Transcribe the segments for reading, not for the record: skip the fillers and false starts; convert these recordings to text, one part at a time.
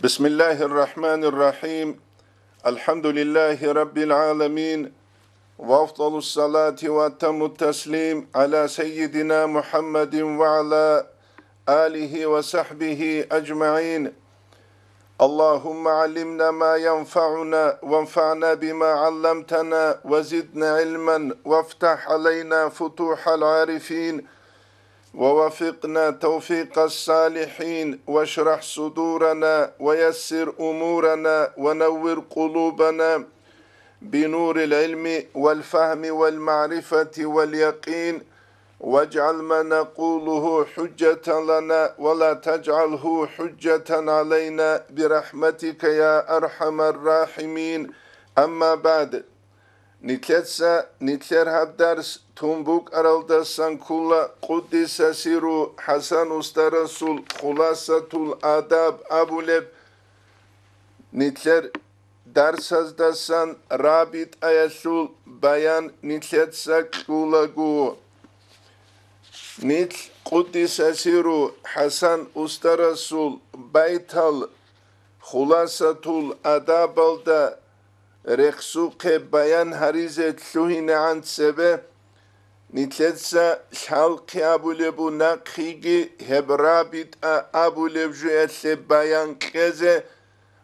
Bismillahirrahmanirrahim. Elhamdülillahi Rabbil alemin. Ve afdalus salati ve ettamut teslim ala seyyidina Muhammedin ve ala alihi ve sahbihi ecma'in. Allahümme allimna ma yenfa'una ve enfa'na bima allamtana ve zidna ilmen ve iftah aleyna futuhal arifin. ووفقنا توفيق الصالحين واشرح صدورنا ويسر أمورنا ونور قلوبنا بنور العلم والفهم والمعرفة واليقين واجعل ما نقوله حجة لنا ولا تجعله حجة علينا برحمتك يا أرحم الراحمين أما بعد Nitler haddars tumbuk araldasan kulla Kuddise siru Hasan Usta Resul Hulasatul Adab Abuleb Nitler darsazdasan Rabit Ayasul Bayan Nitletsak Kulagu Nit Kuddise siru Hasan Usta Resul Baytal Hulasatul Adab alda Reksuke bayan harizet luhine an sebe nitletsa şalki abulebu nakhigi hebrabit abulevju etle bayan keze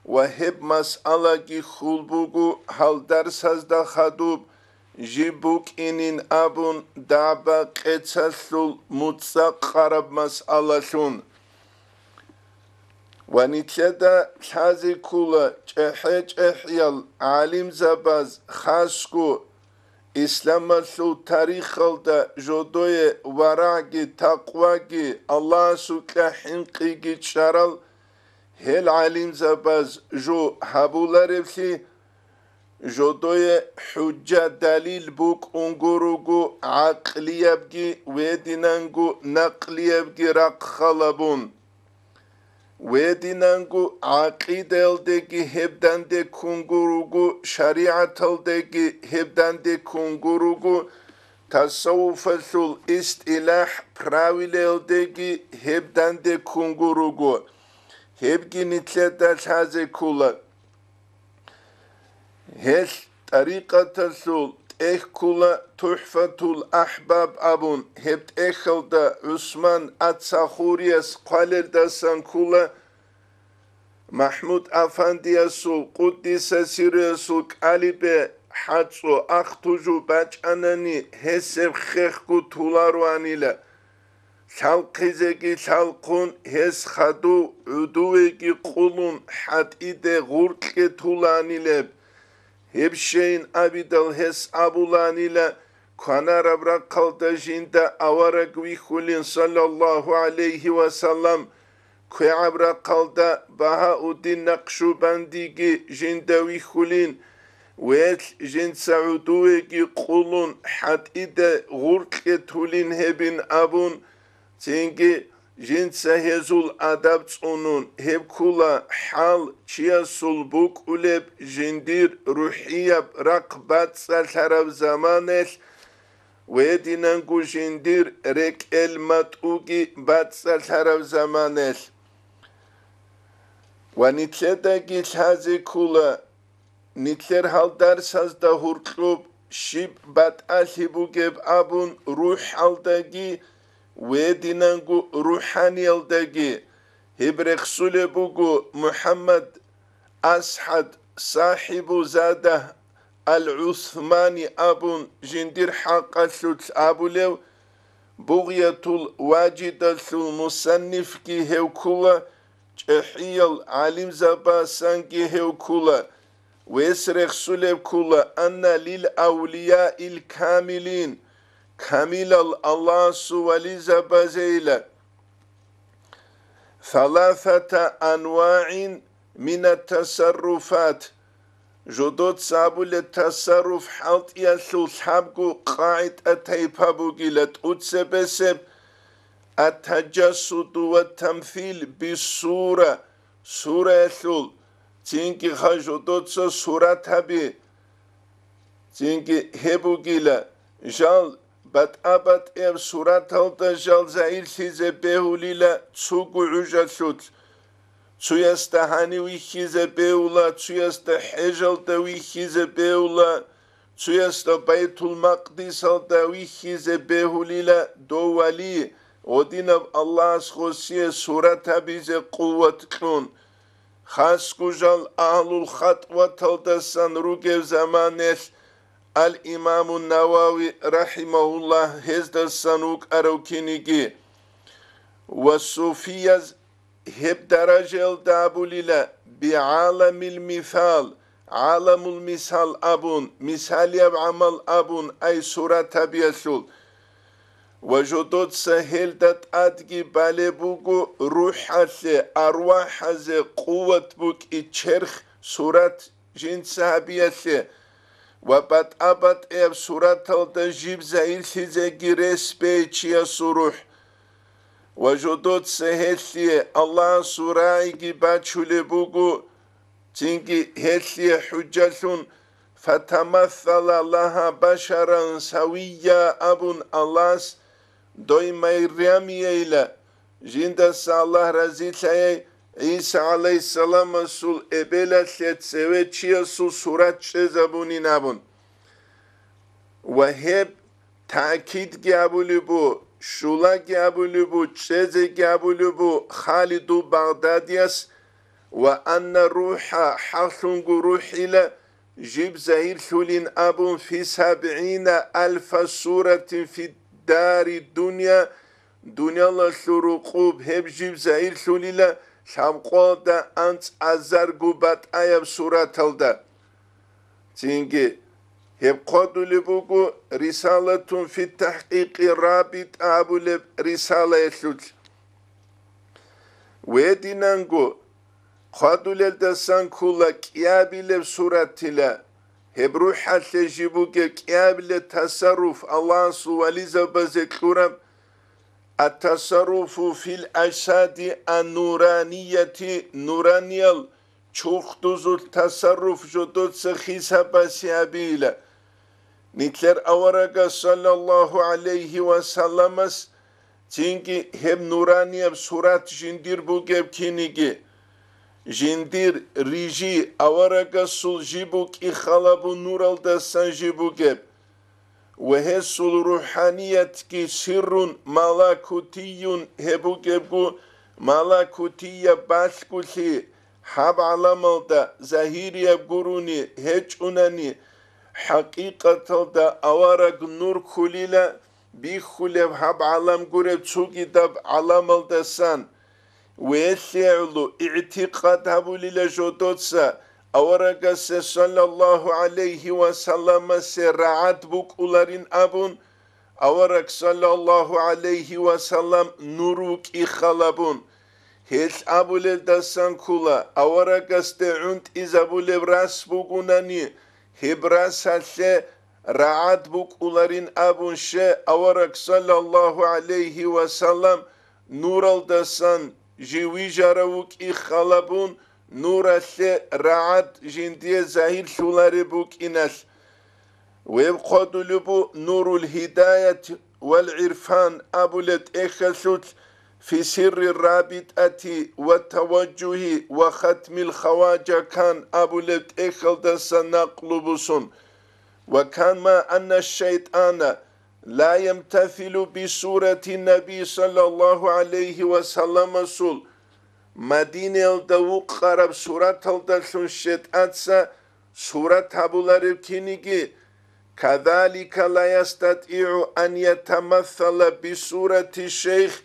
ve heb mas'ala ki khulbugu haldar sazda khadub jibuk inin abun daba qetsasul mutsa qarab mas'alashun ونتلدا حازي كولا چحج احيال عالم زباز خاسكو اسلام سو تاريخ دا جودوي وراغي تقواغي الله سوكا حنقيغي چارال هل عالم زباز جو حبولارفلي جودوي حجة دليل بوك انگوروغو عقليابگي ويدينانگو نقليابگي رق خلبون Vedinangu aqideldeki hebdende kungurugu şeriataldeki hebdende kungurugu tasavvuful istilah pravileldeki hebdende kungurugu hebgi nitledel haze kula hel tariqatasul ehkula tuhfatul ahbab abun hebt ekhalda Osman Atsahuriyas qaleldasan kula Mahmud Afandiyasul Quddise siriyasul qalibe hatsu axtuju bacanani heseb khekhu tularwanila Şalqizegi şalqun hes khadu uduvegi qulun hatide gurqe tulanileb Hepşeyin abidal hes abulanila kanara bırakalda jinda avara gvihulin sallallahu aleyhi ve sellem kuya bırakalda Bahauddin Nakşubandigi jinda vihulin ve jin Sauduvegi kulun hatide gurke tulin hebin abun cengi Jinsa hezul adab onun hep kula hal çiyasul buk uleb jindir ruhiyab rakbat salharav zamanel ve dinangu jindir rek el matugi bat salharav zamanel ve nitledagi hazi kula nitler haldar sazda hurklub şib bat alhibugeb abun ruh aldagi Vedinangu ruhaniyaldagi Hebreksule bugu Muhammed Ashad sahibu zadah al-Uthmani abun jindir haqqalut abulev Bughyatul wajidatul musannif ki hevkula Çehiyal alim zabasan ki hevkula Vesreksulev kula anna lil avliya il kamilin Kamilal Allah suvaliza bazeyle Thalafata anva'in minat tasarrufat Jodot sabule tasarruf halt yasul habgu qa'id ataypabu gilat utsebeseb Atajasudu ve tamthil bisura Sura yasul Çünkü hajodotsa sura tabi Çünkü hebu gila Jal Bat abat ev surat alda jal zair size behulila tsugu ujalut Цуяста хани вихизе беула, цуяста хежалта вихизе беула, цуяста байтул мақдисалта вихизе бехулила довали, одинаб Аллах схосие сурата бизе қувват клун. خاص کجال اهل الخطوة تلتسن روگه زمانش الامام النووي رحمه الله هزدسن روگ اروكينيگي والصوفية هب درجة الدابوليلا بعالم المثال عالم المثال أبون مثال يبعمل أبون أي سورة تبيسول وجدود سهلدت أدقي بالبوغو روحة أرواحة قوة بوك إتشرخ سورة جن صحابية وبات أبات إب سورة الدجيب زائل سيزاقي رسبيتشيا سروح وجدود سهلي الله سورائي باتشولي بوغو تنكي هلي حجة فتمثل لها بشرا سويا أبون الله دوي مريم يلا جندس الله رزيل عيسى عليه السلام سول ابلا تسويتشي سول سورة شزبوني نابون وهب تأكيد جابولي بو شولا جابولي بو تشز جابولي بو خالد بغداديس وأن روح حصن روح إلى جيب زهير ثلين أبون في 70,000 سورة في دار الدنيا دنيا الله شروقوب هب جيب زهير ثليلا شامقو دا أنت أزار قوبات آيب سورة تلدا تينجي هب قدو لبوغو رسالة في التحقيق رابط أبو لب رسالة يسوج ويدينانغو قدو للدسان كولا كيابي لب سورة تلا هبروحة تجيبوك كيابل التصرف الله سواليزا بذكرم التصرف في الأجساد النورانية نورانيال چوختوز التصرف جدود سخيسة بسيابيلا نتلر أورغا صلى الله عليه وسلم تينكي هم نورانية بسورة جندير بوغيب كينيجي جندير ريجي أورغا سول جيبوك إخالبو نورال دستان جيبوكيب وهي سول روحانية كي سر ملاكوتي هبوكيبو ملاكوتية باشكوشي حاب علامل دا زهيرية بقروني هج أناني حقيقة دا أورغ نور كوليلا بيخوليب حاب علام قريب تسوكي داب علامل دستان ويسيعلو اعتقاد هبولي لجودوتسا أورغس صلى الله عليه وسلم سرعات بوكولارين أبون أورغ صلى الله عليه وسلم نوروك إخالبون هيش أبولي دسان كولا أورغس تعونت إزابولي براس بوكوناني هبراس هالشي رعات بوكولارين أبون شي أورغ صلى الله عليه وسلم نورال دسان جيوي جاروك إخالبون نور الشي رعد جندية زهير شولاري بوك إناش ويبقى لبو نور الهداية والعرفان أبولت إخشوت في سر الرابطة والتوجه وختم الخواجة كان أبولت إخلدس نقلبسون وكان ما أن الشيطان لا يمتثل بسورة النبي صلى الله عليه وسلم سول مدينة الدوق قرب سورة الدلسون شتأتسا سورة هبولارب كينيجي كذلك لا يستطيع أن يتمثل بسورة الشيخ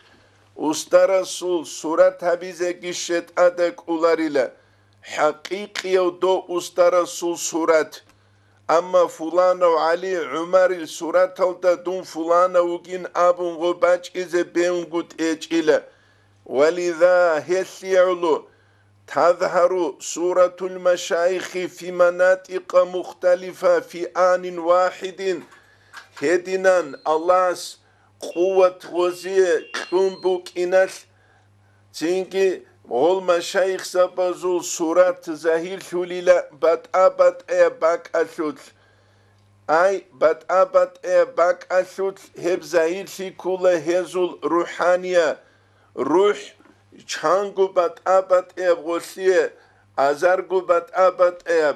أسترسول سورة هبيزكي شتأتك أولاريلا حقيقي ودو أسترسول سورة أما فلان وعلي عمر سورة دون فلان وكين أبون غباج إذا بيون قد إيجيلا ولذا هسيعلو تظهر سورة المشايخ في مناطق مختلفة في آن واحد هدنان الله قوة غزية كنبوك إناش تنكي غول مشايخ سبزول سورة زهير شوليلا بات باك أشوت أي بات باك أشوت هب زهير شكولة هزول روحانية روح Çangubat abat ev gosliye azargubat abat ev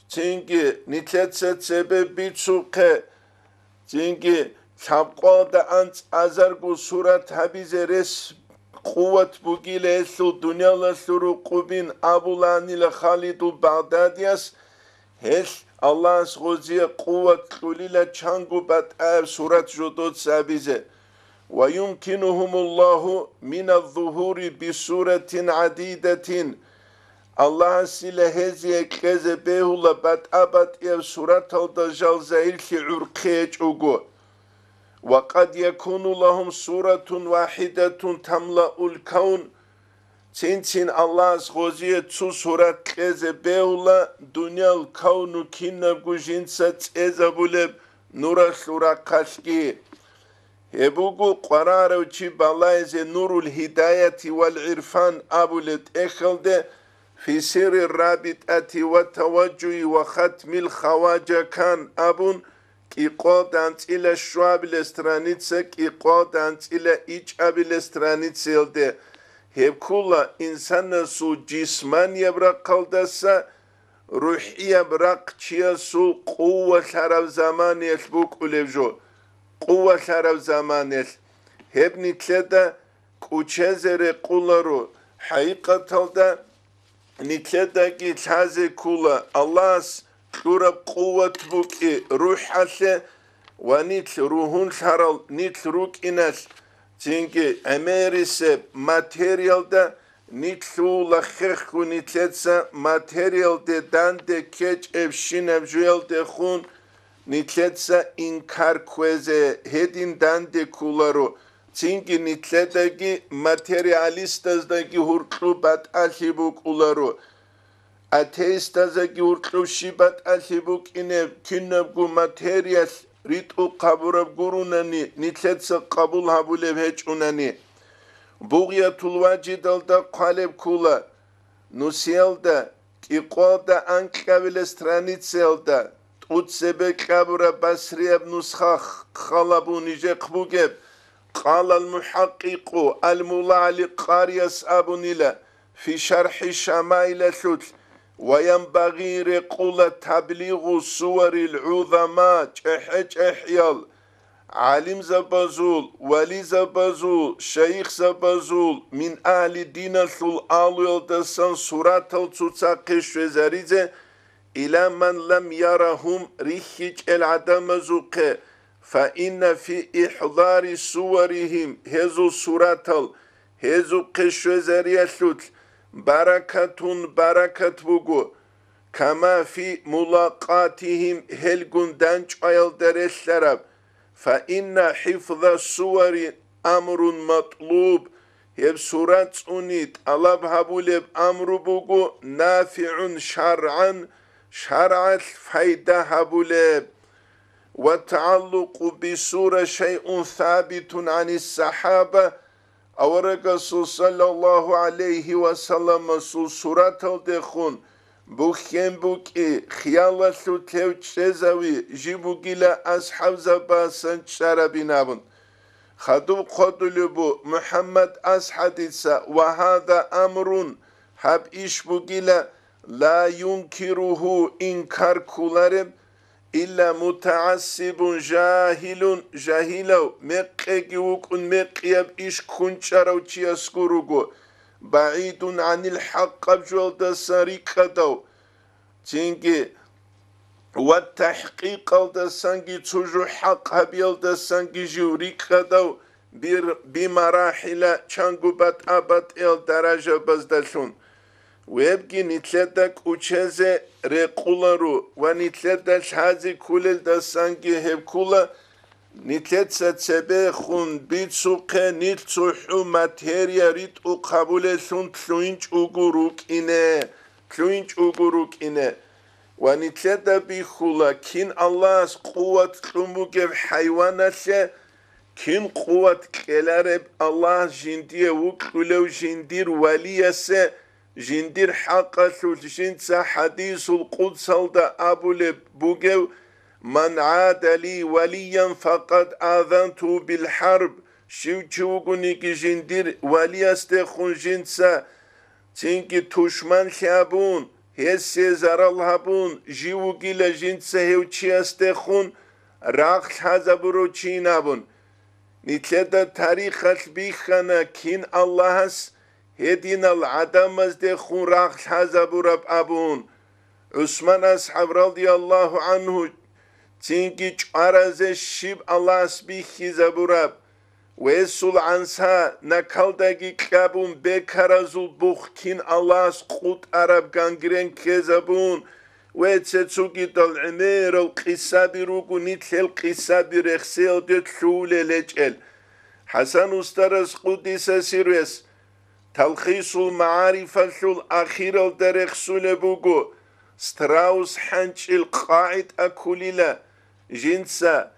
çünkü nitletset sebebi çuke çünkü çapqoda ant azargu surat habize res kuvvet bugile esu dünyala suru kubin abulanile Halidu Bağdadiyas hes Allah sgoziye kuvvet kulile çangubat ev surat jodot sabize وَيُمْكِنُهُمُ اللّٰهُ مِنَ الظُّهُورِ بِسُورَةٍ عَدِيدَةٍ Allah sile heziye keze behula bat abat ev surat alda jal zahir ki urkiye çugu. وَقَدْ يَكُونُ لَهُمْ سُورَةٌ وَاحِدَةٌ تَمْلَأُ الْكَوْنِ Çin Allah sgoziye tsu surat keze behula dünyal kavnu kinnagu jinsa ezabuleb nura sura kaşki. Ebugu qararevçi balayze nurul hidayeti vel irfan abulet ekhelde fi sirri rabitati ve tevaccuhi ve khatmil khavaca kan abun ki qodanc ile şuabile stranitse ki qodanc ile iç abile stranitselde hevkula insana su cismaniye bırakıldasa ruhiye bırakçıya su kuvve şaraf zamaniye buk ulevjo قوة شرف زمانش هبني تلدا كوچزر قولارو حقيقة دا نتلدا كي تازي كولا الله شورب قوة بوكي روح حسي ونيت روحون شرال نيت روك إناس تنكي أميريس ماتيريال دا نيت شو لخيخو نتلدسا ماتيريال دا دان دا كيج افشين افجويل دا خون Nitletsa inkar kweze hedin dande kularo. Çünkü nitledagi materialistazdagi hurtlu bat alhibuk ularo. Ateistazdagi hurtlu shibat alhibuk ine kinnabgu materyal ritu kaburab gurunani nitletsa kabul habulev heç unani. Buğyatul vacidalda kaleb kula. Nusielda iqoda ankavile stranitselda. Utsebe kabura basriyab nuskha khalabu nije qbugeb qala al-muhaqqiqu al-mulali qariyas abunila fi sharhi shamail shut وينبغي رقول تبليغ صور العظماء احيال عالم زبازول ولي زبازول شيخ زبازول من أهل دين الآل يلدسان سورة التوتاقش وزاريزه إلى من لم يرهم ريخج العدم زوقه فإن في إحضار صورهم هزو سورة هزو قش وزاريشوت بركة بوغو كما في ملاقاتهم هلغون دانج آيال درشلرب فإن حفظ الصور أمر مطلوب هب سورة أنيت ألاب هبولب أمر بوغو نافع شرعا شرعت فايدة هبولب وتعلق بسورة شيء ثابت عن الصحابة أو رسول صلى الله عليه وسلم سورة الدخون بوخين بوكي خيالة تلوشزوي جيبوكي لا أصحاب زباسن شربينابن خدو قدلبو محمد أصحادثة وهذا أمر هب إيش بوكي لا ينكره إنكار كولارب إلا متعصب جاهلو مقيقي وكن مقيب إيش كنشارو تياسكوروغو بعيد عن الحق بجول دساريكا دو تنجي والتحقيق دسانجي تجو حق هبيل دسانجي جوريكا دو بمراحل چانگو بات آبات إل درجة بزدلشون ويبقي نتلدك وچزه رقولارو ونتلدش هازي كولل دسانجي هب كولا نتلدسة تبخون بيتسوقه نتسوحو ماتيريا ريتو قبولشون تلوينج اوغوروك إنه ونتلدى بيخولا كين الله قوة تلوموغي حيواناشه كين قوة كلارب الله جندية وكولو جندير وليسه جندير حقا جنسا حديث القدس دا أبولب بوغو من عاد لي وليا فقد آذنته بالحرب şivçuguniki jindir valiyaste khunjinsa çünkü tuşman xabun hesse zaral habun jivugila jinsa hevçiyaste khun raq hazaburu çinabun nitleda tarikh bixana kin Allahas hedinal adamaz de khun raq hazabur abun Osman ashab radiyallahu anhu çünkü çaraze şib Allahs bixi zaburab Vesul ansa nakaldagi kabun bekarazul bukhkin Allahs qut arab gangren kezabun وتسوقي العمير القصابي روكو نتل القصابي رخسيل دتلول لجل حسن استرس قدس سيرس تلخيص المعارف الأخير الدرخسول بوكو ستراوس حنش القاعد أكوليلا جنسا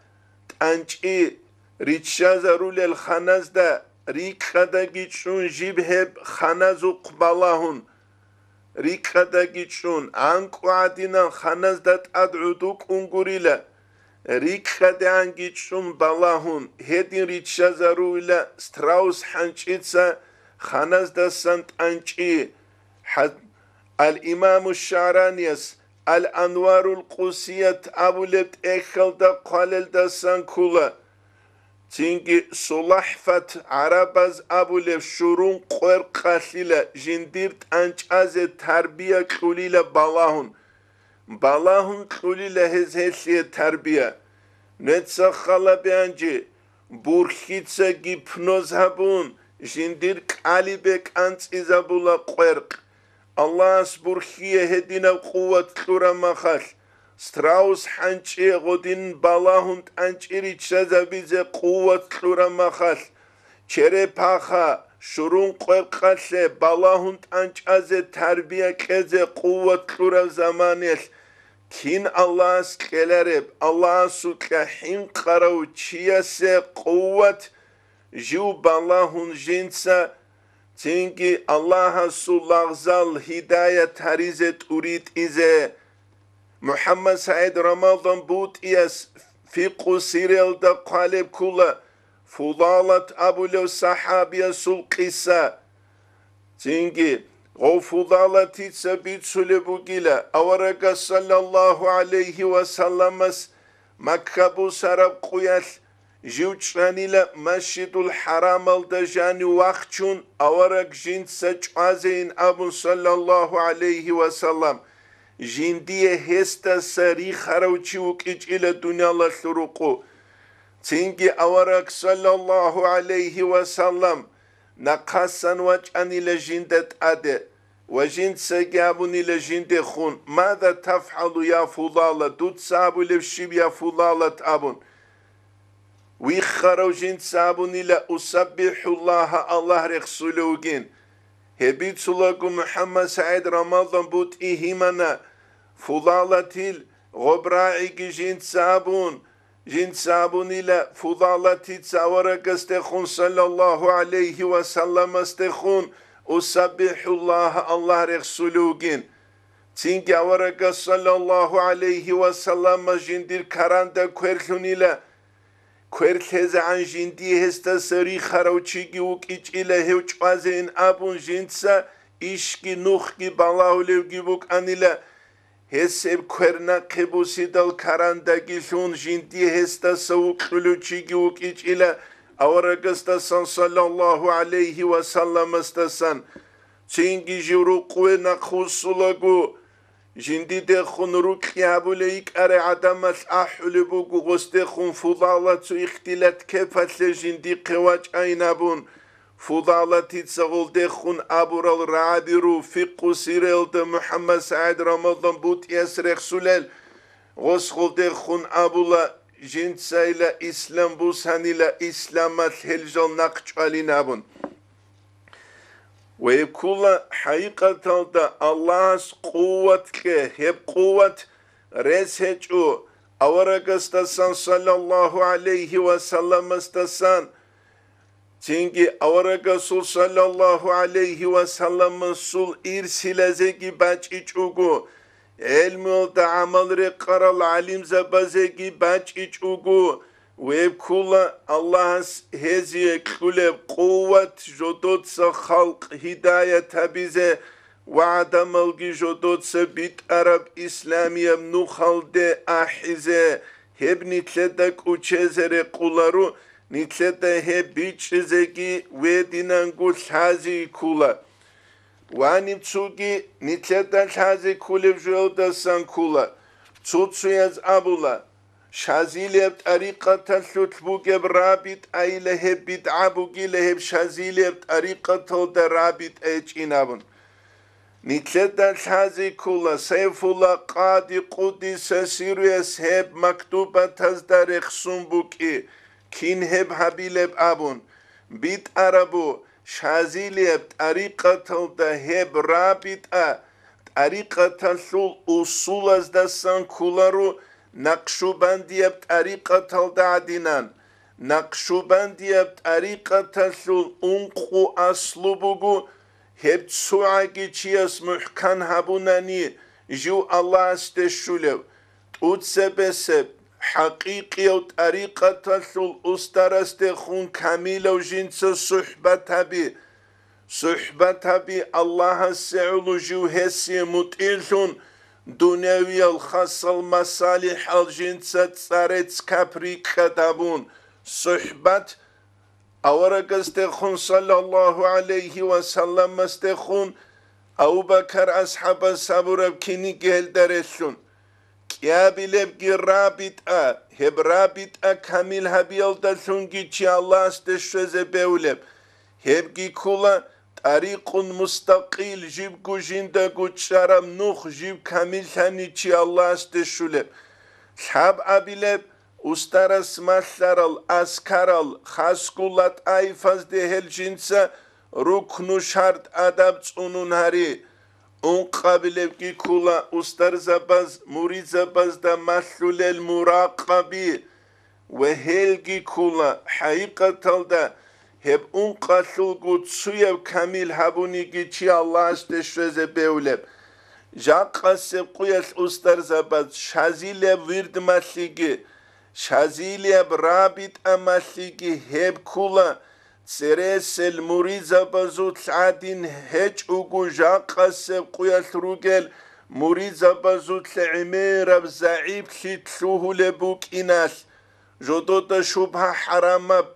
تانشي ريتشازا رول الخناز دا ريك خدا جيتشون جيبهب خنازو قبالاهن ريكادا جيتشون عنكو عدنا خناز دات أدعودوك أنقوريلا ريكادا عن جيتشون بالاهون هدين ريتشازارو إلا ستراوس حنشيتسا خناز دا سانت أنشي الإمام الشعرانيس الأنوار القوسية أبولت إخل دا قالل دا سانكولا Çünkü sulahfat arabaz abulev şurun qo'r qahlila jindirt ançaze terbiye qulila balahun qulila hezhesiye terbiye netsa khala beanci burkhitsa gipnoz habun jindir qalibek antsizabula qo'rq Allahs burkhiye hedina quvvat qura makhal Strauss hançi godin balahund ançiri çazabize kuvvet lura mahal çere paha şurun qo'rqalle balahund ançaze terbiye keze kuvvet lura zamanel kin Allahs kelereb Allahs sutlahin qarav çiyase kuvvet jiu balahun jinsa çünkü Allah'a sulağzal hidayet harizet urit ize Muhammed Said Ramazan Bud iyas fiqhu sirelda qalib kula fudalat abulev sahabiya sul qissa çünkü o fudalat itse bitsule bugila avaraga sallallahu aleyhi ve sellemas Makkabu sarab quyal jivçranila masjidul haram alda jani vaqchun avarag jint saçazein abun sallallahu aleyhi ve sellem Jindiye hesta sari kharawchi ukic ila dunya la thuruqu. Tingi awarak sallallahu alayhi wa sallam naqasan waj'an ila jindat ade. وجند سجابون إلى جند خون ماذا تفعل يا فضالة دوت سابو لفشيب يا فضالة أبون ويخرو جند سابون إلى أسبح الله رخصلوجين هبيت سلاكم محمد سعيد رمضان بوت إيهمنا فضالة غبراعي جند سابون إلى فضالة تساورك استخون صلى الله عليه وسلم استخون أسبح الله رخصلوجين تينك أورك صلى الله عليه وسلم جندير كراندا كويرلون إلى كويرلز عن جندي هستا سري خروچيگي وكيچ إلى هوچ وازين أبون جنسا إشكي نوخكي بالله لوگي وك أن إلى هسب كويرنا قبوسي دل كراندا گيلون جندي هستا سوك خلوچيگي وكيچ إلى أورك استسان صلى الله عليه وسلم استسان تينجي جورو قوي نخوصلغو جندي دخون روك يابوليك أري عدمت أحلبوغو غستخون فضالة اختلات كفت لجندي قواج أينابون فضالة تسغل دخون أبورال رعابيرو فقو سيريل ده محمد سعيد رمضان بوت يسرق سلال غسخل دخون أبولا جند سايلا إسلام بوسانيلا إسلامات هلجل نقش علينابون ويقول حقيقة الله قوتك هب قوة رسهجو أورق استسان صلى الله عليه وسلم استسان تنجي أورق صلى الله عليه وسلم سول إرسلزيكي باچيچوغو علم دا عمل رقر العلم زبازيكي باچيچوغو ويبكولا الله هزي كلب قوة جدود خلق هداية تبيزة وعدم الجي جدود بيت عرب إسلامية منو خلد أحزة هب نتلدك وچزر قولارو نتلده هب بيچزگي ودينانگو حازي كولا واني تسوگي نتلده حازي كولب جولدا سان كولا تسوتسويز أبولا شازيليب طريقة تلتبوغب رابط أي لهب بدعبوغي لهب شازيليب طريقة تلد رابط أجينابون نتلدى الحازي كولا سيف الله قادي قدس سيريس هب مكتوبة تزدر خسنبوكي كين هب حبيلب أبون بيت عربو شازيليب طريقة تلد هب رابط طريقة تلسول أصول از دستان كولارو نقشوبندی طریقه تلدادینان نقشوبندی طریقه تلول اونقو اصلو بگو هب سوعگی چیاس محکن هبونانی جو الله استشولو اوتسبسب حقیقی و طریقه تلول استرست خون کمیل و جنس صحبت هبی الله سعلو جو هسی متیلون دنیوی الخاص المصالح الجنسة صارت كابريك خدابون صحبت أورق استخون صلى الله عليه وسلم استخون أبو بكر أصحاب الصبر بكيني جهل درسون كيابي لبكي رابط هب رابط كامل هبيل دلسونجي تي الله استشوز بولب هبكي كولا طريق مستقيل جيب جندا شرم نوخ جيب كامل ثاني تي الله استشولب شاب أبيلب استرس مشلرل أسكرل خاسكولات أيفاز دهل جنسا ركن شرط أدب تونون هاري اون قابلب كي كولا استر زباز مريد زباز دا مشلول المراقبي وهلجي كولا حقيقة دا هب اون قتل گود سویب کمیل هبونیگی چی الله استشوزه بولب جاق قصب قویل استر زباد شازیلب ویرد مسیگی شازیلب رابط امسیگی هب کولا سرسل موری زبازود سعدین هج اوگو جاق قصب قویل روگل موری زبازود عميرب زعيب شتلوه لبوك إناس جدود شبه حرامب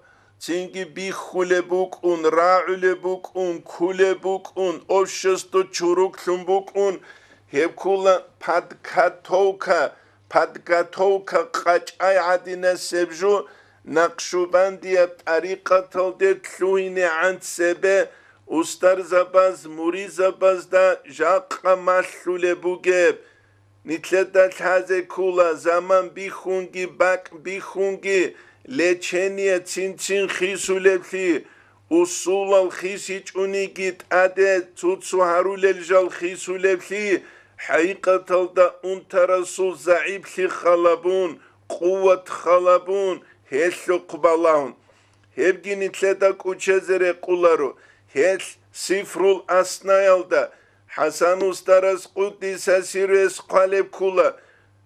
تنگی بی خوله بکن راعله بکن کوله بکن اوشستو چروکلون بکن هب کولا پدکاتوکا قچای عدینه سبجو نقشوبندی طریقه تلده تلوینه عند سبه استر زباز موری زباز دا جاقا مشلوله بوگب نتلدت هزه کولا زمان بیخونگی بک بیخونگی لچنیه چین خیسولبلی اصول الخیسیچ اونیگیت اده توتسو هروللجال خیسولبلی حقیقت الدا اون ترسول زعیبلی خلابون قوت خلابون هشو قبالون هبگی نتلده کوچزره قولارو هش سفرول اسنایالدا حسن استرس قدیس سیرس قالب کولا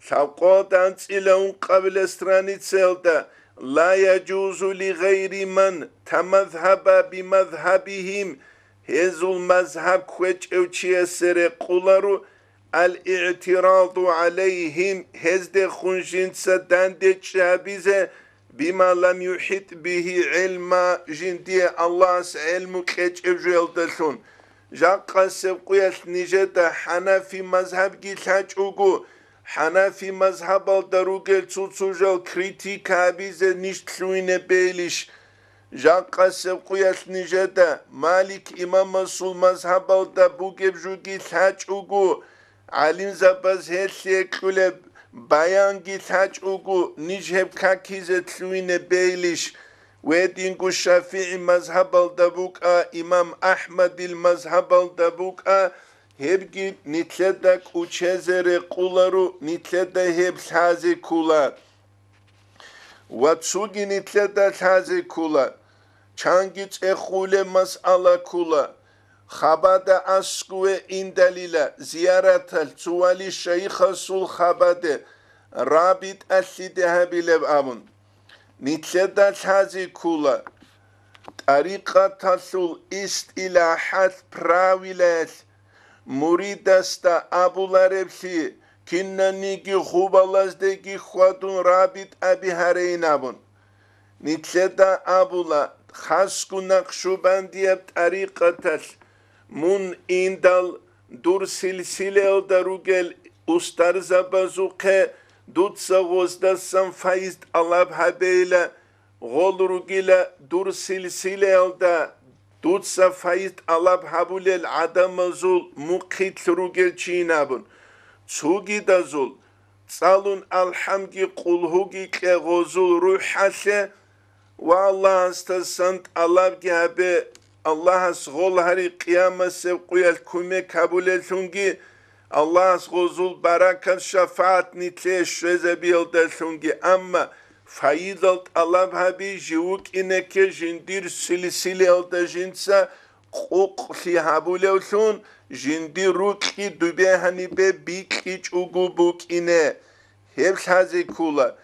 شاقات انسیله اون قبل استرانیتسلده لا يجوز لغير من تمذهب بمذهبهم هذو المذهب كويت او تشيسر قولارو الاعتراض عليهم هزد خنجين سدان دي شابيزة بما لم يحيط به علم جندي الله علم كيتش افجل دلون جاقا سبقيت نجد حنفي مذهب جيتاج اوغو حنفي مذهب الدروغل تسوجل كريتيكا بيزه نشتلوين بيليش جاقا سبقيت نجد مالك امام مسول مذهب الدبوغب جوغي تاج اوغو علم زباز هسيك كلب بيانجي تاج اوغو نجهب كاكيزه تلوين بيليش ويدينغو الشافعي مذهب الدبوغا امام احمد المذهب الدبوغا هبگی نتلدک اوچزر قولارو نتلده هب تازه کولا و تسوگی نتلده تازه کولا چانگیت اخول مسئله کولا خباد اسکوه این دلیل زیارت التوالی شیخ سول خباد رابط اسیده هبیلب آمون Nitleda chazi kula. Tariqatasul istilahat pravilet. Muridasta abularepsi. Kinnanigi khubalazdegi khwadun rabit abi hareinabun. Nitleda abula. Khasku naqshubandiyab tariqatal. Mun indal dur silsilel darugel ustar zabazuqe dutsa gozdasan faiz alab habeyle golrugila dur silsilel da dutsa faiz alab habulel adamazul muqit rugel çinabun çugi dazul salun alhamgi qulhugi ke gozul ruhase والله استسنت الله جابه الله سغول هري قيامة سبقيا كومي كابولة ثونجي الله سغوزول بركة شفاعت نتليش شزبيل دا ثونجي أما فايدلت الله بهبي جيوك إنك جندير سلسلة دا جنسا قوق في هابولة ثون جندير روكي دوبيهاني بي بيكي چوغو بوك إنه هبس هزي كولا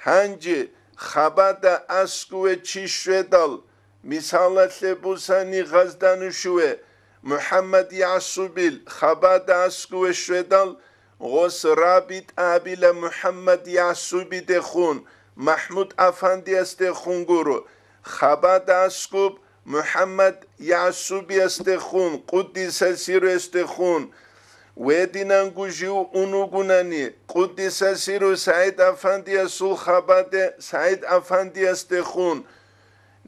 هنجي خبادا اسکوه چیشوه مثالت بوسانی غزدانشوه محمد یعصوبیل خبادا اسکوه شوه غوث رابط آبیل محمد یعصوبی دخون محمود افندی است خونگورو خبادا اسکوب محمد یعصوبی است خون قدیس سیر است خون ودینانگو جیو اونوگونانی قدیس سیرو سعید افندی سول خباده سعید افندی است خون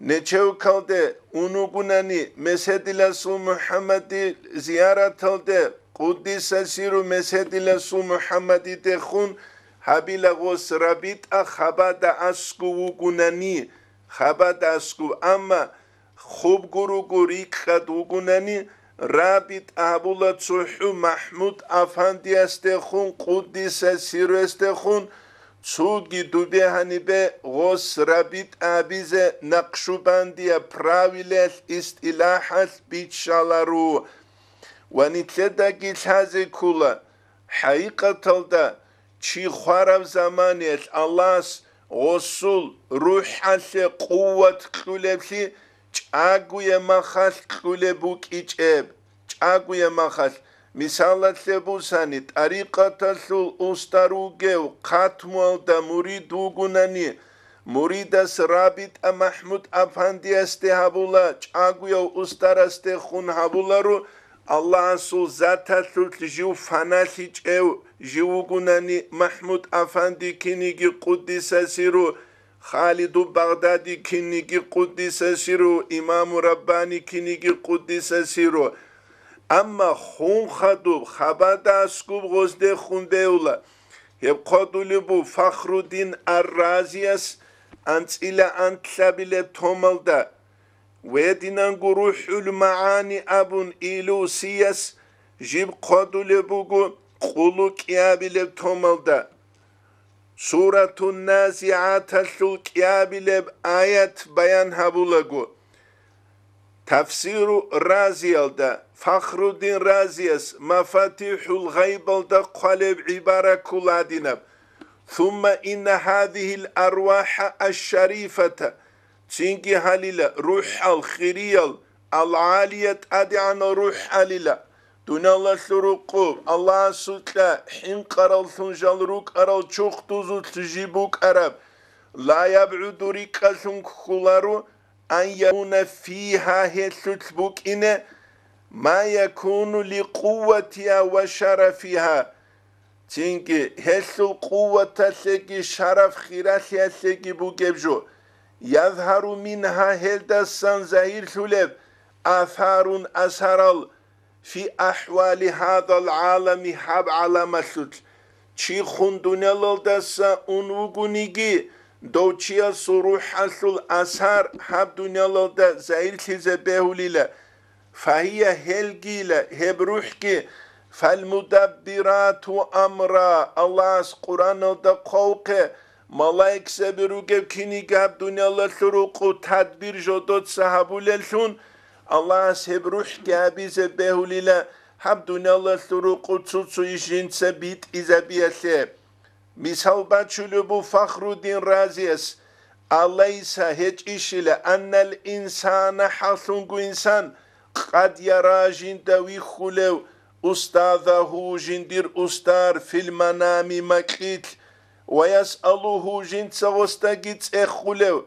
نچو کلده اونوگونانی مسیدیل سول محمدی زیارت تلده قدیس سیرو مسیدیل سول محمدی دخون حبیل غوث رابط خباده اسکو وگونانی خباده اسکو اما خوب گرو گوریک خد وگونانی رابط ابولا تسوحو محمود افندی استخون قدیس سیرو استخون چوگی دوبه هنی به غوث رابط ابیز نقشوبندی پراویلت استلاحات بیت شالارو و نیتلده گیت هزی کولا حقیقت الده چی خوارب زمانیت الله غسول روح حسی قوت کلوبشی چاگوی مخاش کله بوک ایچب چاگوی مخاش مثالت لبوسانی طریقت سول استاروگه و قطمول دا مرید دوگونانی مرید از رابط محمود افندی است هبولا چاگوی و استار است خون هبولا رو الله سول ذات سول جو فناسی چو جوگونانی محمود افندی کنیگی قدیس سیرو خالد بغدادی کنیگی قدیس سیرو امام ربانی کنیگی قدیس سیرو اما خون خدو خباد اسکوب غزده خون بیولا هب قدولی بو فخرالدین الرازیس انتیلا انتلابیل تومل دا ویدینانگو روح المعانی ابون ایلوسیس جیب قدولی بوگو قلو کیابیل تومل دا سورة النازعات القيابل آيات بيان هبولغو تفسير رازيال دا فخر الدين رازيس مفاتيح الغيب دا قلب عبارة كلادنا ثم إن هذه الأرواح الشريفة تنجي هليلة روح الخيريال العالية أدعنا روح هليلة دون الله سرقوب الله سلطة حين قرال ثنجال روك أرال چوخ دوزو تجيبوك أراب لا يبعد ريكا ثنك خلارو أن يكون فيها هسلت بوك إنه ما يكون لقوتها وشرفها تنكي هسل قوة سيكي شرف خيراتها سيكي بوكبجو يظهر منها هلدسان زهير سلب آثار أسهرال في أحوال هذا العالم حب على مسلط چي خندونه لدسا اونوگونيگي دوچيا سروح حصل أسهر حب دنيا لده زهير تيزه بهوليله فهي هلگيله هبروحكي فالمدبرات أمرا الله قرآن لده قوقه ملايك سبروگه كينيگه دنيا لسروقو تدبير جدود صحابوللشون الله سبروح كابيزه بهوليله حب دنيا لسروقو تسوتسو يشين سبيت إزابيسه مثال بچلو بو فخرالدين رازيس أليس هيجيشل أن الإنسان حصنغو إنسان قد يرى جندوي خلو أستاذه جندير أستار في المنام مكيت ويسأله جند سوستاجيت إخلو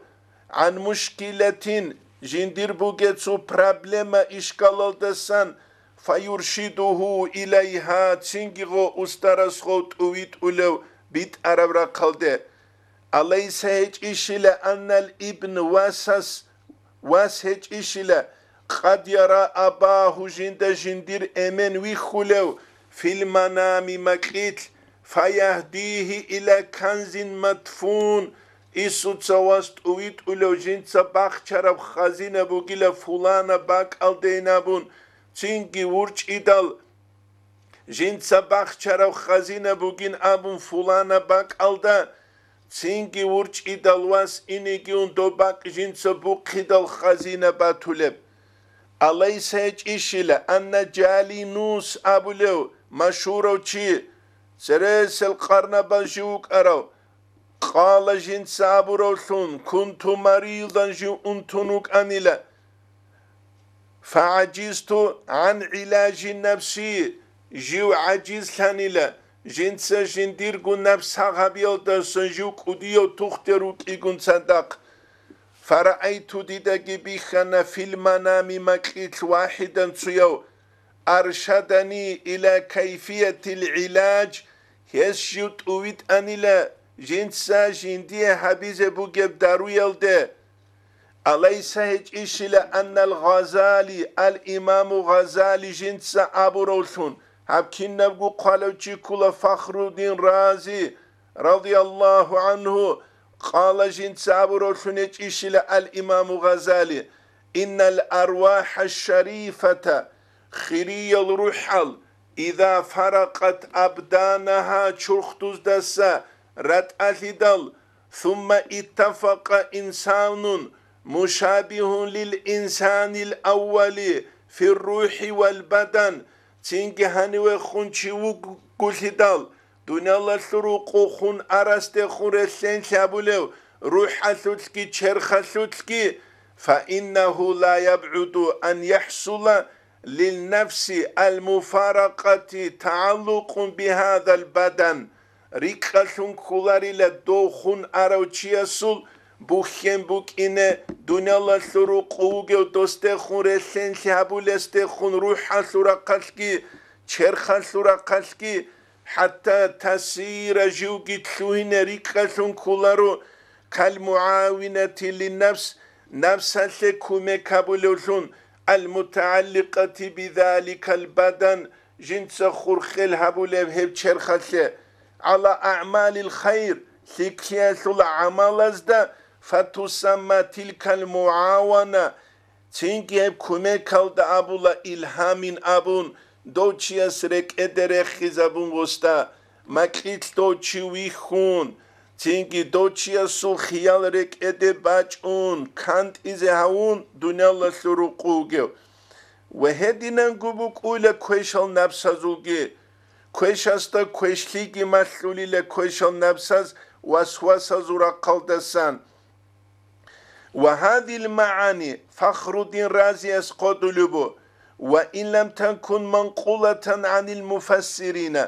عن مشكلة جندير بوجتسو بروبلما إشكال دسان فيرشده إليها تنجغو أستارسخو تويت أولو بيت أرابرا قلده أليس هيجيشل أن الابن واس هيجيشل قد يرى أباه جندير أمن ويخلو في المنام مكيت فيهديه إلى كنز مدفون إسو تسواست أويت أولو جند سباق شرب خزينة بوغيلا فلانا باك ألدينابون تنجي ورج إدال جند سباق شرب خزينة بوغين أبون فلانا باك ألدا تنجي ورج إدال واس إنيجيون دو باك جند سبوق إدال خزينة باتولب أليس هيجيشل أن جالينوس أبولو مشهورو چي سرس القرن بجوك أرو قال جن سابروثون كنت مريضا جو أنتنك أنيلا فعجزت عن علاج نفسي جو عجز لانيلا جنس جنديرغو نفس غبيل درسن جو قديو تختروك إيغن صدق فرأيت ديداغي بيخنا في المنام مكيت واحدا سيو أرشدني إلى كيفية العلاج يسجد أويت أنيلا جنسا جندية حبيزة بوغب دارو يلده أليس هيجيشل أن الغزالي الإمام غزالي جنسا أبو رولثون هبكين نبقو قالوا جيكولا فخر الدين رازي رضي الله عنه قال جنسا أبو رولثون هيجيشل الإمام غزالي إن الأرواح الشريفة خيري الروحل إذا فرقت أبدانها شرختوز دسا رد أثدال ثم اتفق إنسان مشابه للإنسان الأول في الروح والبدن تنجي هنوي خونشي وقلتدال دنيا الله سروقو خون أرست خون رسين شابولو روح ثلتكي شرخ ثلتكي فإنه لا يبعد أن يحصل للنفس المفارقة تعلق بهذا البدن ريكالون كولاري لدوخون أروتشياسول بوخين بوكينة دنيا الله سروقوغي ودوستخون رسين شابولستخون روحا سرقلكي شرخا سرقلكي حتى تسير جوغي تلوين ريكالون كولارو كالمعاونة للنفس نفسا لكومي كابولوزون المتعلقة بذلك البدن جنس خرخل هبوليب هب شرخل على أعمال الخير سيكياس العمل ازدا فتسمى تلك المعاونة تنجيب كوميكال دا أبولا إلهام أبون دوچياس رك ادرخي زبون وستا مكيت دوچي ويخون تنجي دوچياس خيال رك ادي باچون كانت إزهاون دنيا الله سروقوغيو وهدينان قبوك أولا كويشال نفسازوغي كويشاستا كويشليغي مسلولي لكويشال نفساز وسواسازورا قلدسان وهذه المعاني فخر الدين رازي اسقط لبو وإن لم تكن منقولة عن المفسرين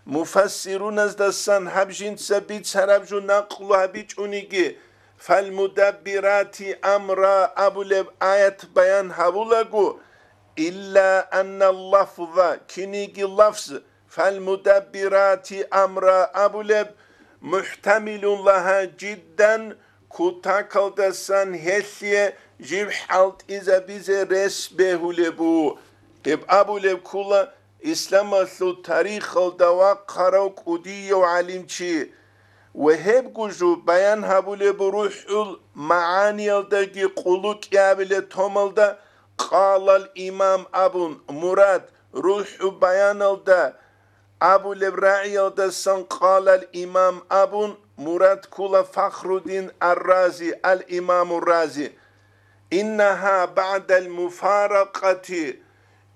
مفسرون ازدسان هبجين سبيت سرابجو نقل هبيج أونيجي فالمدبرات أمر أبولب آية بيان هبولغو إلا أن اللفظ كنيجي اللفظ فالمدبرات أمر أبولب محتمل لها جدا كتاكل دسان هسيه جيب حالت إذا بيزي رس بهولبو هب أبولب كولا إسلام أصل تاريخ الدواء قراوك ودي وعلم چي وهب جوجو بيان هبولب روح المعاني الدقي قلوك يابل تومل قال الإمام أبو مراد روح بيان الدا أبو الراعي الدسان قال الإمام أبو مراد كل فخر الدين الرازي الإمام الرازي إنها بعد المفارقة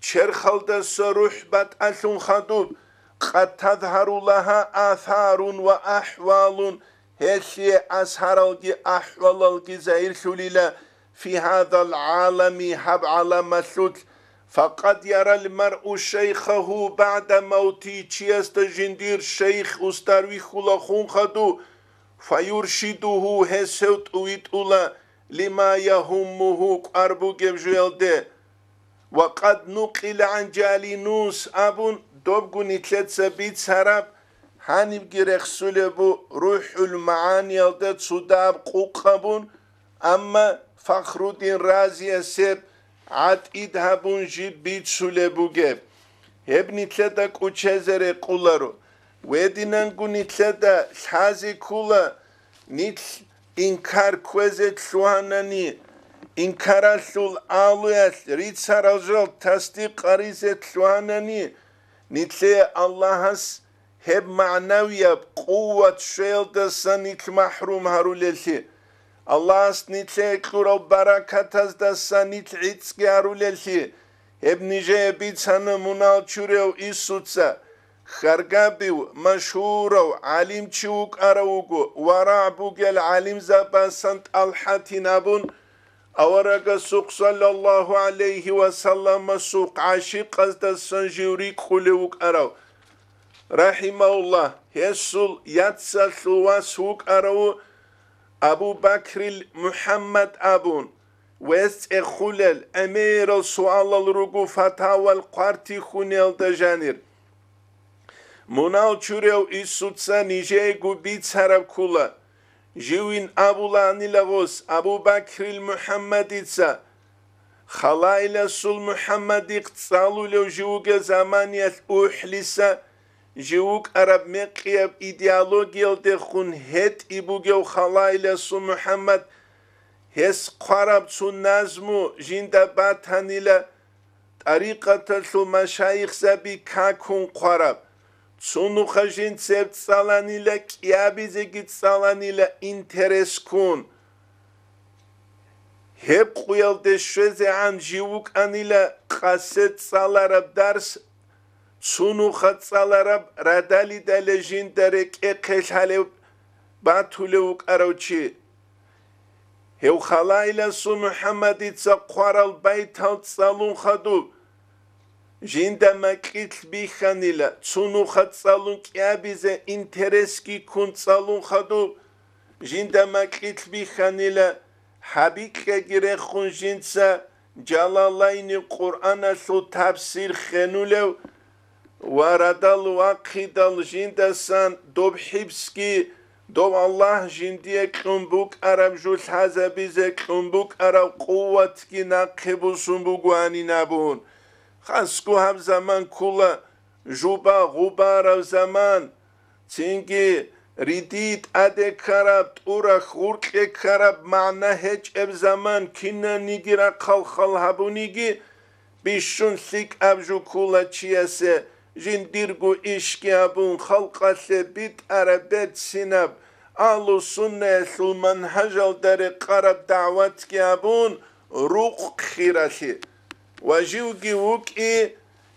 شرخل دس رحبة أسن خدوب قد تظهر لها آثار وأحوال هشي أسهرالجي أحوالالجي زهير شليلا في هذا العالم هب على مسلوت فقد يرى المرء شيخه بعد موتي تشيست جندير شيخ استروي خلاخون خدو فيرشده هسوت ويتولا لما يهمه قربو جبجويل وقد نقل عن جالينوس أبون دوبغو نتلت سبيت سراب هانيب جيرخ سلبو روح المعاني يلدت صداب قوقبون أما فخر الدين رازي سب عد إدهبون جيب بيت سلبو جيب هبني تلتا كوچزر قولارو ودينانگو نتلتا شازي كولا نتل إنكار كوزت شواناني إنكار سول آلويات ريت سارجل تصديق قريزت شواناني نتلي اللهس هب معنوية قوة شيل دسا نتل محروم هاروليلتي الله است نتلي كورو بركة دسا نتل عيتسكي هاروليلتي هب نجي بيتسانا منال چوريو إيسوتسا خرقابيو مشهورو عليم چوك أروغو ورعبوغ العليم زبا سنت الحاتينابون أورغ سوق صلى الله عليه وسلم سوق عاشق قصد سنجوريك خلوك أرو رحمه الله يسول يتسل وسوق أرو أبو بكر محمد أبون وست خلل أمير السؤال الرقو فتاوى القارتي خونيل دجانير منال چوريو إسوتسا نيجيغو بيت سرب كولا جوين أبولاني لغوس أبو بكر المحمديتسا خلائل سول محمد اقتصالو لو جوغ زمانيات أحلسا جوغ عرب مقيب إيديالوجيال دخون هت إبوغيو خلائل سول محمد هس قرب سون نظمو جندا باتانيلا طريقة سول مشايخ زبي كاكون قرب سونو خجين سبت سالانيلا كيابي زيجيت سالانيلا انترس كون هب قويل دشوزي عن جيوك انيلا قاسد سالارب درس سونو خد سالارب ردالي دالجين دارك اقش حاليو باتولوك اروچي هو خلايلا سو محمد اتسا قوارال بيتال سالون خدو جندا مكيت بيخانيلا تسونو خد سالون كيابيزه انترسكي كون سالون خدو جندا مكيت بيخانيلا حبيك غير خون جنسا جلالين قرآن سو تفسير خنولو وردال واقيدال جندا سان دوب حبسكي دوب الله جنديه كنبوك عرب جول حزبيزه كنبوك عرب قوتكي ناقبو سنبوغواني نابون خاسكو هم زمان كولا جوبا غوبار زمان تنجي ريديت أدي كرب تورا خورك كرب معنا هج اب زمان كنا نيجي خل خل هبو نيجي بيشون سيك أبجو كولا چياسه جنديرغو إشكي هبون خلقا بيت عربت سينب آلو سنة المنهجل داري قرب دعوتك هبون روق خيراتي وجيوغي وكي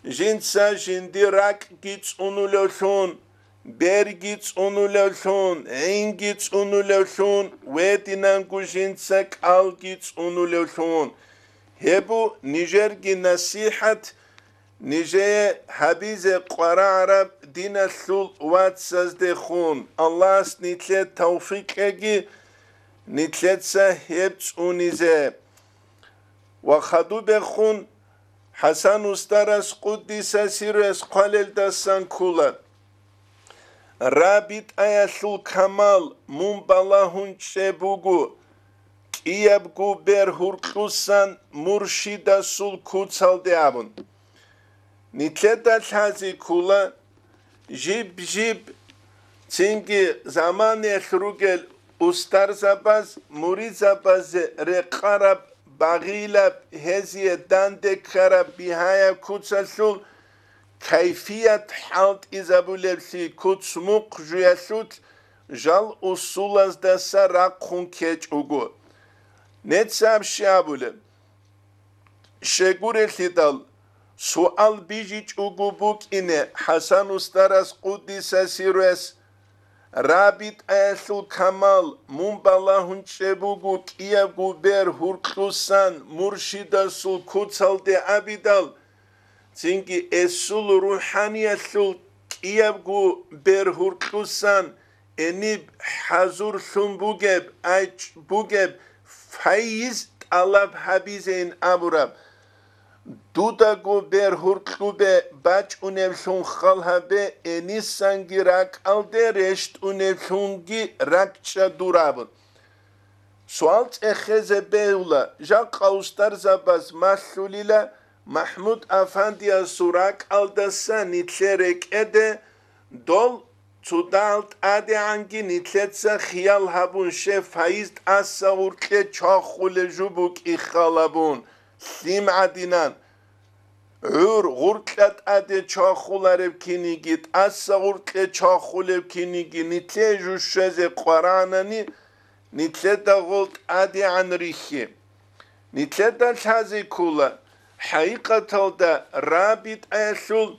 جنسا جنديراك جيتس اونولوشون بير جيتس اونولوشون عين جيتس اونولوشون ويتنانكو جنساك آل جيتس اونولوشون هبو نيجرغي نصيحة نيجي حبيز قرى عرب دين الثول واتساز دي خون الله نتلت توفيق اجي نتلت سهبت اونيزي وخدو بخون حسن استرس قدس سيرس قلل دستان كولا رابط آياتل كمال منبالهون چبوغو كيابغو بر هرقوسان مرشد سول كوتسال ديابون نتلتا تازي كولا جيب تنجي زمان اخروغل استر زباز مريد زباز رقارب باغيلا هزي داندك خراب بهايا كوتسالول كيفية حالت إزابو لبسي كوتسموق جوياسوت جال أصولاز دسا راقون كيج اوغو نتساب شابولم شغور الخدال سؤال بيجيج اوغو بوك إنه حسن استرس قدس سيروس رابط أهل كمال منبالهن شبوغو كيابو بير هرقلوسان مرشد سل كوتسال دي عبدال Çünkü esul ruhaniyetul kiyabgu berhurtlusan enib hazur sun bugeb aç bugeb faiz alab habizein aburab dudagu berhurtlube baç unevsun khalhabe enis sangirak alde reşt unevsungi rakça durabın. Sualt eheze beula jak austar zabaz masulila Mahmud Efendi'ye surak aldasa nitlerek ede dol tudalt ade angi nitletse khiyal habun she faiz assa urtle çakhule jubuk ikhalabun sim adinan gurtlat ade çakhular kini git assa urtle çakhule kini git nitle jusheze Qur'anani nitle da golt ade anrihi nitle da chazi kula Haqiqatalda rabit asul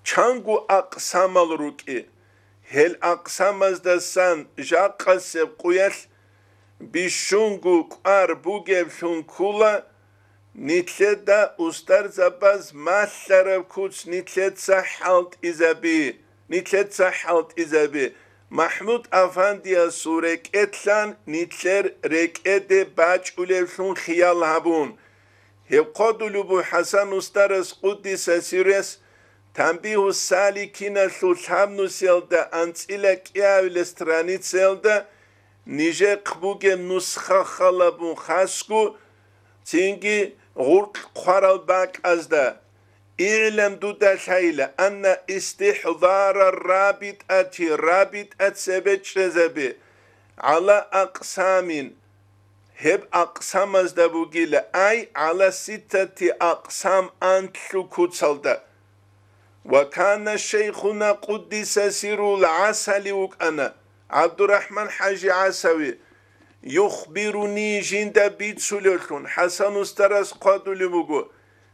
çangu aqsamal ruki hel aqsamazda san jaqase quyas bishungu qar bugevshun kula nitleda ustar zabaz masarav kuts nitletsa halt izabi Mahmud Efendi'ye surek etlan nitler rekede baç ulevshun khiyal habun Hevqadulu bu Hasan Ustaras Quddisa Sires Tambihu Salikina Sulhamnu selda Antsila Kiyavile stranit selda Nije qbuge nuskha khalabun khasku Tingi Gurq Qaral bak azda İ'lem duda şayla Anna istihdara rabit at sebet rezebi Ala aqsamin hep aqsamazda bugile ay ala sittati aqsam antlu kutsalda ve kana şeyhuna kuddise sirul asali ukana Abdurrahman Hacı Asavi yukhbiruni jinda bitsulun Hasan Ustaras qadulu bugu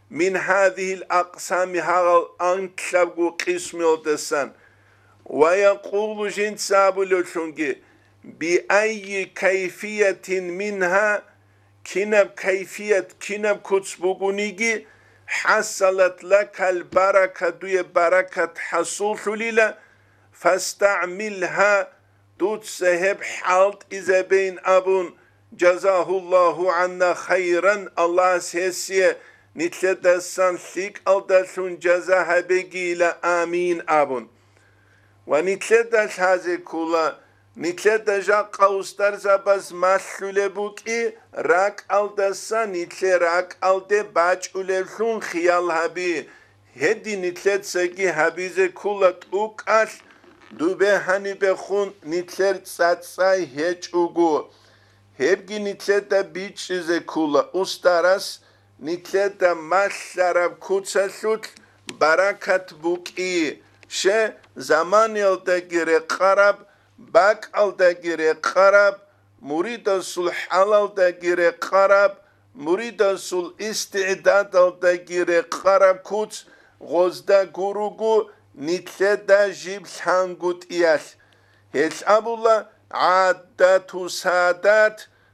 min hadihil aqsami hagal antlagu qismi odesan ve yaqulu jind sabulungi بأي كيفية منها كنب كتسبوغونيجي حصلت لك البركة دوية بركة حصول للا فاستعملها دوت سهب حالت إذا بين أبون جزاه الله عنا خيرا الله سيسي نتلدسان ثيك ألدسون جزاها بجيلا آمين أبون ونتلدس هذه كلها Nitle jaqqa ustar zabaz maslule buki rak aldasa nitle rak alde baç ulevsun khiyal habi hedi nitlet segi habize kulat ukal dube hani bekhun nitler tsatsay heç ugu hebgi nitle da biçize kula ustaras nitle da maslarab kutsasut barakat buki she zaman yolda gire qarab Bak alda gire qarab, muridasul halalda gire qarab, muridasul isti'dad alda gire qarab kuts, gozda gurugu nitleda jib hangut iyal. Hesabullah addatu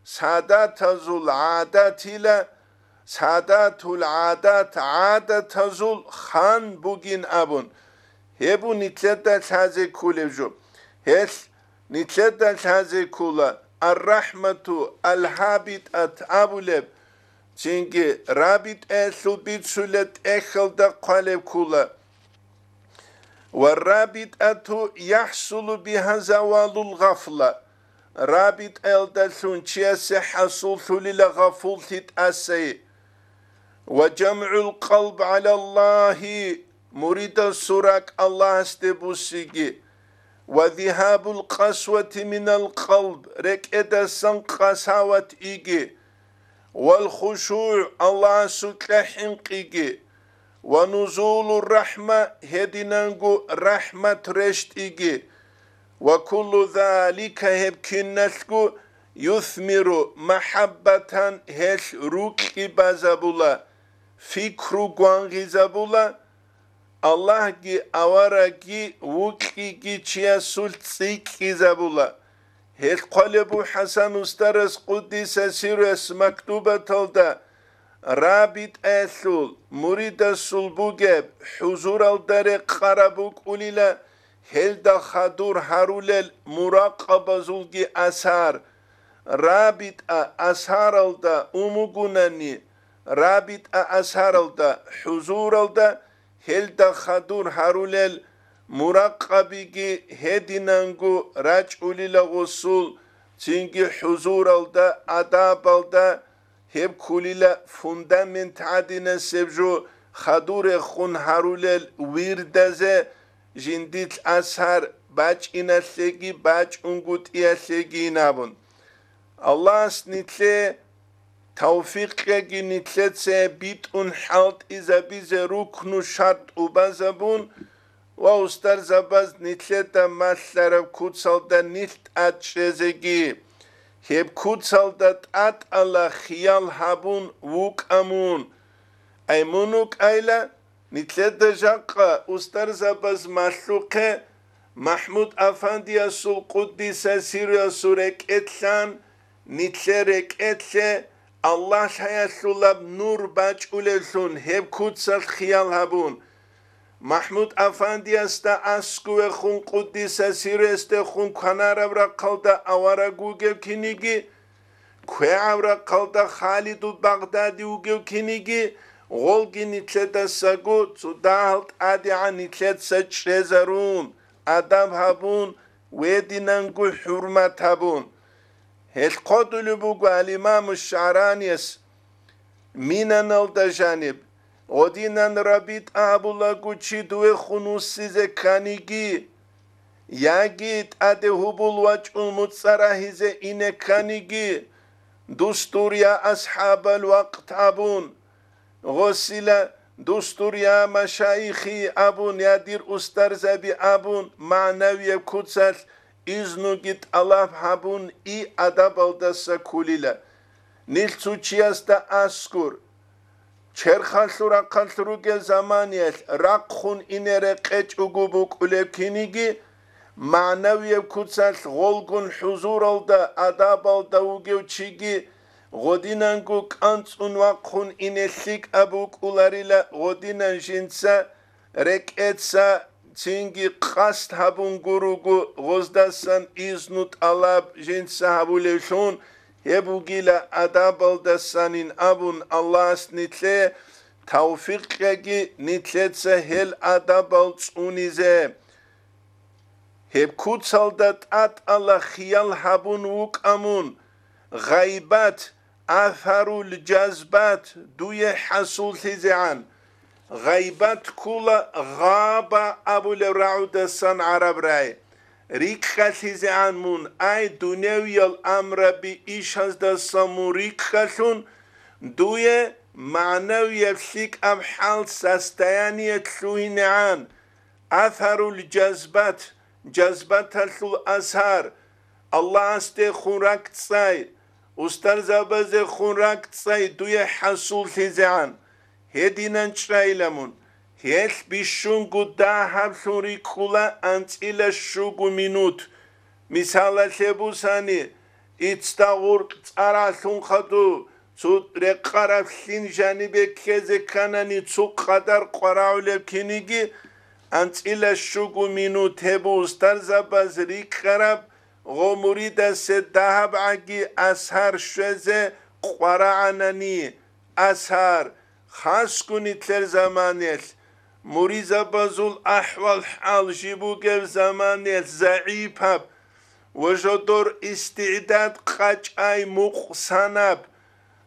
sadatazul adat ile sadatul adatazul khan bugin abun. Hebu nitleda taze kulevju. Hes nitleda taze kula ar-rahmatu al-habit at-abuleb çünkü rabit el-subit sulet ekhalda qalev kula ve-rabit atu yahsulu biha zavalul gafla rabit el-da sunçiyase hasul sulila gaful tit asay ve cem'ul qalb alallahi murida surak Allah istebusigi وذهاب القسوة من القلب ركعت قساوة إيجي والخشوع الله سكلحن إيجي ونزول الرحمة هدينانغو رحمة رشت إيجي وكل ذلك هبكنسكو يثمر محبة هش روكي بازابولا فكرو غوانغي زابولا Allah gi avara gi vuki gi çiya sul tsikki zabula. Hel qalebu Hasan ustaras Quddisa sirres maktubat olda. Rabit esul murida sulbugeb huzur aldare qarabuk ulila helda khadur harulel muraqabazulgi asar rabit ashar alda umugunani rabit ashar alda huzur alda helda khadur harulel muraqabigi hedinangu rac ulila gusul çünkü huzur alda adab alda hep kulila fundament adine sevju khadure khun harulel wirdaze jindit ashar bac inaslegi bac ungut iaslegi nabun Allah nitle tawfiqi nitletse bit un halt iza bize ruknu şart ubazabun ve ustar zabaz nitleta maslara kutsalda nilt atşezegi hep kutsaldat at Allah khiyal habun vuk amun ay munuk ayla nitleta jakka ustar zabaz mahluke Mahmud Afandi sul Quddisa sirya surek etlan nitlerek etle Allah hayasulab nur bac ulesun hep kutsal khiyal habun Mahmud Afandi asta asku ve khun Quddisa sireste khun kanarabra qalda avara gugev kinigi kwe avra qalda Khalidu Baghdadi ugev kinigi golgi nitleta sagu tsudahalt adi'a nitlet saçrezarun adab habun wedinangu hurmat habun hel qadulu bu al-imam ash-Sha'raniyas minan al-janib odinan rabit abula guçi duwe khunusize kanigi yagit ade hubul vac'ul mutsarahize ine kanigi dustur ya ashabal vaqt abun gosila dustur ya maşayikhi abun yadir ustar zabi abun maneviye kutsal iznu git Allah habun i adab aldasa kulila nil suçiyasta askur çerxalura kalturuge zamaniyel rakhun inere qeç ugubuk ulekinigi maneviye kutsal golgun huzur alda adab alda ugevçigi Godinangu kantsun vakhun ineslik abuk ularila godinan jinsa reketsa çingi qast habun gurugu gozdasan iznut alab jinsa habulevşun hebugila adabaldasanin abun Allah's nitle tawfiqgi nitletsa hel adabal unize hep kutsaldat at Allah khiyal habun vuk amun gaybat atharul cazbat duye hasul hizian gaybat kula gaba abul raudasan arab ray rikha hizian mun ay dunyeviyal amra bi iş hazda samu rikhasun duye manev yefsik am hal sastayaniyet suhinan atharul cazbat cazbat hasul ashar Allah aste khurak tsay ustar zabaze khurak tsay duye hasul hizian hedinan çraylamun hel bishungu da habsuri kula antila shugu minut misala sebusani itstagur tsarasun khadu su reqaraflin janibe keze kanani su qadar qaraule kinigi antila shugu minut hebu ustar zabazri qarab غموريدا سدهب عقي أسهر شوزه قرعناني أسهر خاص كوني تلر زمانيل مريزا بازول أحوال حال جيبو قف زمانيل زعيب هب وجدور استعداد قاج أي مقصانب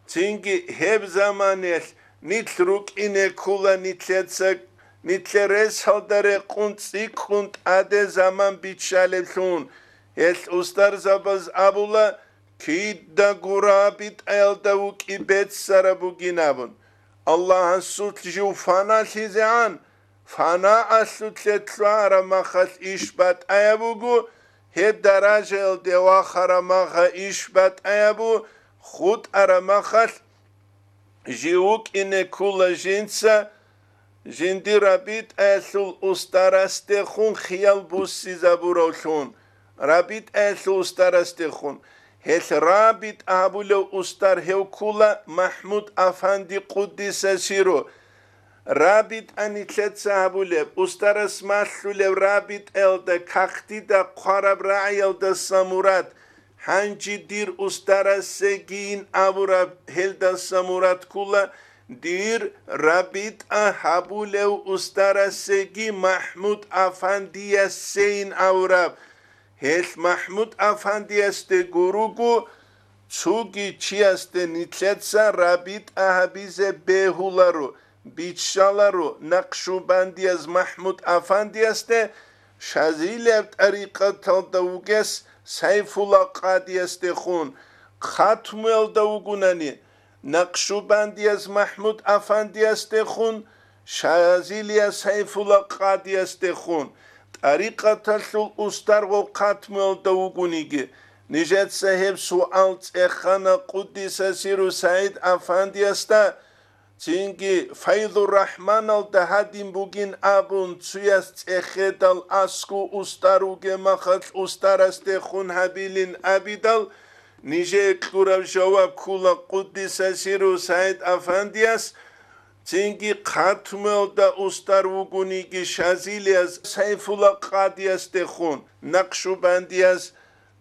تنجي هب زمانيل نتلروك إنه كولا نتلتسك نتلرس هالداره قنت سيكونت أده زمان بيتشالبشون El ustar zabaz abula kidda gurabit ayalda vuk ibet sarabu ginabun. Allah'ın sutlu fana sizean fana asutletlu aramakhas işbat ayabugu he daraja el deva kharamaha işbat ayabu khud aramakhas jiuk ine kula jinsa Jindi Rabit elul ustaraste khun khiyal bussi zaburolun. Rabit elul ustaraste khun. Hel Rabit abule ustar hevkula Mahmud Afandi Kuddise Siru. Rabit anitletsa abule ustaras mahlule Rabit elde kaktida qarab ra'yel da samurat. Hanci dir ustaras segin avurab helda samurat kula. Dir Rabit habulev ustarasegi Mahmud Afandiya sein avrab. Hel Mahmud Afandiyaste gurugu Tsugi çiyaste nitletsa Rabit ahabize behularu Bitşalaru Nakşubandiyaz Mahmud Afandiyaste Şazilev tariqatal davuges Sayfullah Qadiyaste khun Khatmel davugunani Nakşubandiyaz Mahmud Afandiyaste khun Şaziliya Sayfullah Qadiyaste khun Tariqatal ustar go khatmel davugunigi Nijet sahib sual ekhana Kuddise Siru Said Afandiyasta Çünkü Faydur Rahman al dahadim bugün abun Tsuyas ekhedal asku ustaru gemahat ustaraste khun habilin abidal Nice kurav cevap kula Kuddise Siru Said Afandiyas Çünkü khatmel da ustar vugunigi Şaziliyaz Sayfullah Qadiyaste khun Nakşubandiyaz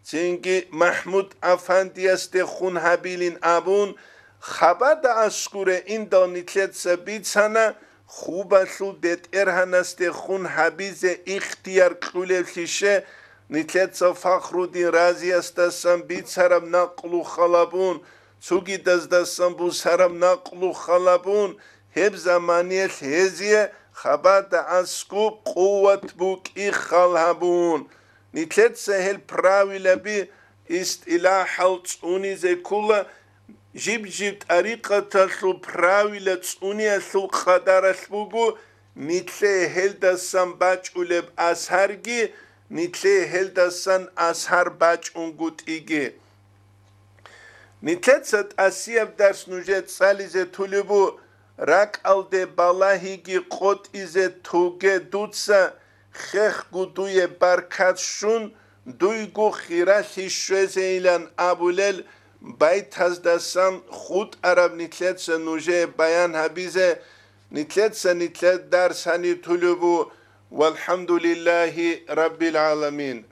Çünkü Mahmud Afandiyaste khun habilin abun Xabar da askure inda nitletsa bitsana Khubashu det erhanaste khun habize ikhtiyar kulevlishe Nitletsa Fakhrudin raziyastasam bitsaram naqlu khalabun Tsugi dazdasam bu saram naqlu khalabun Hep zamaniyet heziye Xabar da asku quvat buk ikhalhabun Nitletsa hel pravilabi istilahal tsunize kula Jib tariqatal pravila tsuniyasul qadarasbugu Nitle heldasan baç uleb ashargi Nitle heldasan ashar baç ungut igi Nitletsat asiyab ders nujet salize tulubu Rak alde balahigi qot ize tuge dutsa Khekh guduye barkat shun Duygu khirashi shweze ilan abulel Bayt hazdasan khud arab nitletsa nuje bayan habize Nitletsa nitlet ders hani tulubu Velhamdülillahi Rabbil alamin